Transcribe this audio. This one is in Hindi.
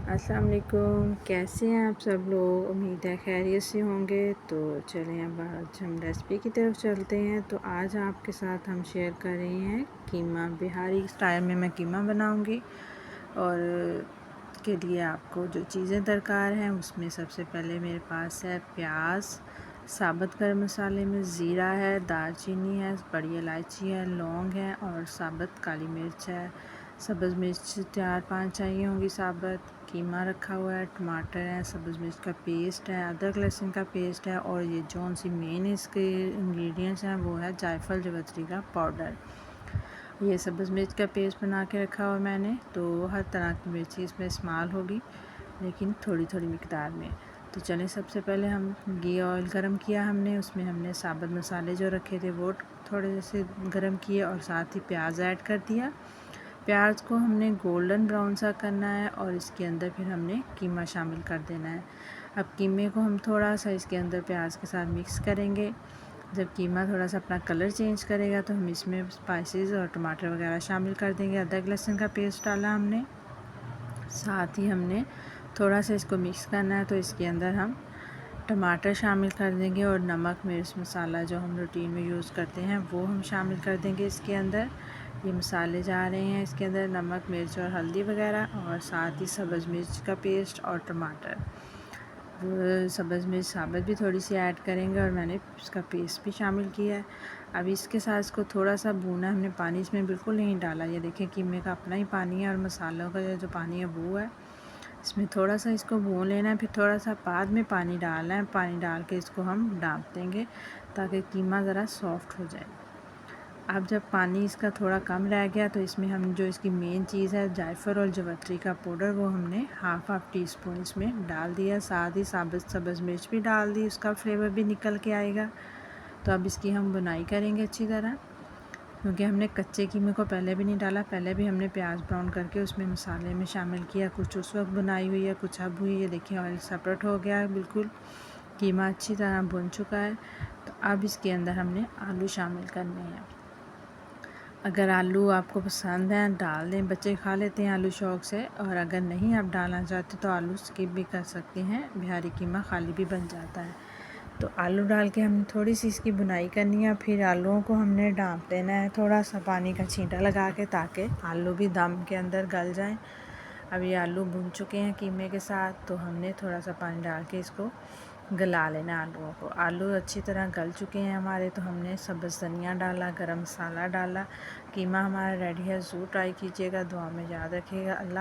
अस्सलाम वालेकुम। कैसे हैं आप सब लोग? उम्मीद है खैरियत से होंगे। तो चलें अब आज हम रेसिपी की तरफ चलते हैं। तो आज आपके साथ हम शेयर कर रहे हैं कीमा। बिहारी स्टाइल में मैं कीमा बनाऊंगी और के लिए आपको जो चीज़ें दरकार हैं उसमें सबसे पहले मेरे पास है प्याज, साबुत गरम मसाले में ज़ीरा है, दालचीनी है, बड़ी इलायची है, लौंग है और साबुत काली मिर्च है। सब्ज़ मिर्च 4-5 चाहिए होंगी साबुत। कीमा रखा हुआ है, टमाटर है, सब्ज़ मिर्च का पेस्ट है, अदरक लहसुन का पेस्ट है और ये जौन सी मेन इसके इंग्रेडिएंट्स हैं वो है जायफल जावित्री का पाउडर। ये सब्ज़ मिर्च का पेस्ट बना के रखा हुआ मैंने। तो हर तरह की मिर्ची इसमें इस्तेमाल होगी लेकिन थोड़ी थोड़ी मिकदार में। तो चलें सबसे पहले हम घी ऑयल गरम किया हमने, उसमें हमने साबुत मसाले जो रखे थे वो थोड़े से गरम किए और साथ ही प्याज ऐड कर दिया। प्याज को हमने गोल्डन ब्राउन सा करना है और इसके अंदर फिर हमने कीमा शामिल कर देना है। अब कीमे को हम थोड़ा सा इसके अंदर प्याज के साथ मिक्स करेंगे। जब कीमा थोड़ा सा अपना कलर चेंज करेगा तो हम इसमें स्पाइसेस और टमाटर वगैरह शामिल कर देंगे। अदरक लहसुन का पेस्ट डाला हमने, साथ ही हमने थोड़ा सा इसको मिक्स करना है। तो इसके अंदर हम टमाटर शामिल कर देंगे और नमक मिर्च मसाला जो हम रूटीन में यूज़ करते हैं वो हम शामिल कर देंगे इसके अंदर। ये मसाले जा रहे हैं इसके अंदर, नमक मिर्च और हल्दी वगैरह, और साथ ही सब्ज़ मिर्च का पेस्ट और टमाटर। वो सब्ज़ मिर्च साबुत भी थोड़ी सी ऐड करेंगे और मैंने इसका पेस्ट भी शामिल किया है। अब इसके साथ इसको थोड़ा सा भूना, हमने पानी इसमें बिल्कुल नहीं डाला। ये देखिए कीमे का अपना ही पानी है और मसालों का जो पानी है वो है। इसमें थोड़ा सा इसको भून लेना है, फिर थोड़ा सा बाद में पानी डालना है। पानी डाल के इसको हम ढाँप देंगे ताकि कीमा ज़रा सॉफ्ट हो जाए। अब जब पानी इसका थोड़ा कम रह गया तो इसमें हम जो इसकी मेन चीज़ है जायफल और जावित्री का पाउडर वो हमने हाफ़ टी स्पून इसमें डाल दिया। साथ ही साबुत सब्ज़ मिर्च भी डाल दी, उसका फ्लेवर भी निकल के आएगा। तो अब इसकी हम बुनाई करेंगे अच्छी तरह, क्योंकि हमने कच्चे कीमे को पहले भी नहीं डाला। पहले भी हमने प्याज ब्राउन करके उसमें मसाले में शामिल किया। कुछ उस वक्त बुनाई हुई है, कुछ अब हुई है। देखिए ऑयल सेपरेट हो गया है, बिल्कुल कीमा अच्छी तरह भुन चुका है। तो अब इसके अंदर हमने आलू शामिल करने हैं। अगर आलू आपको पसंद है डाल दें, बच्चे खा लेते हैं आलू शौक़ से, और अगर नहीं आप डालना चाहते तो आलू स्किप भी कर सकते हैं। बिहारी कीमा खाली भी बन जाता है। तो आलू डाल के हमने थोड़ी सी इसकी बुनाई करनी है। फिर आलूओं को हमने ढाँप देना है थोड़ा सा पानी का छींटा लगा के, ताकि आलू भी दम के अंदर गल जाएं। अब ये आलू भुन चुके हैं कीमे के साथ, तो हमने थोड़ा सा पानी डाल के इसको गला लेना आलूओं को। आलू अच्छी तरह गल चुके हैं हमारे, तो हमने सब्ज़ धनिया डाला, गरम मसाला डाला। कीमा हमारा रेडी है। ज़रूर ट्राई कीजिएगा, दुआ में याद रखिएगा। अल्लाह।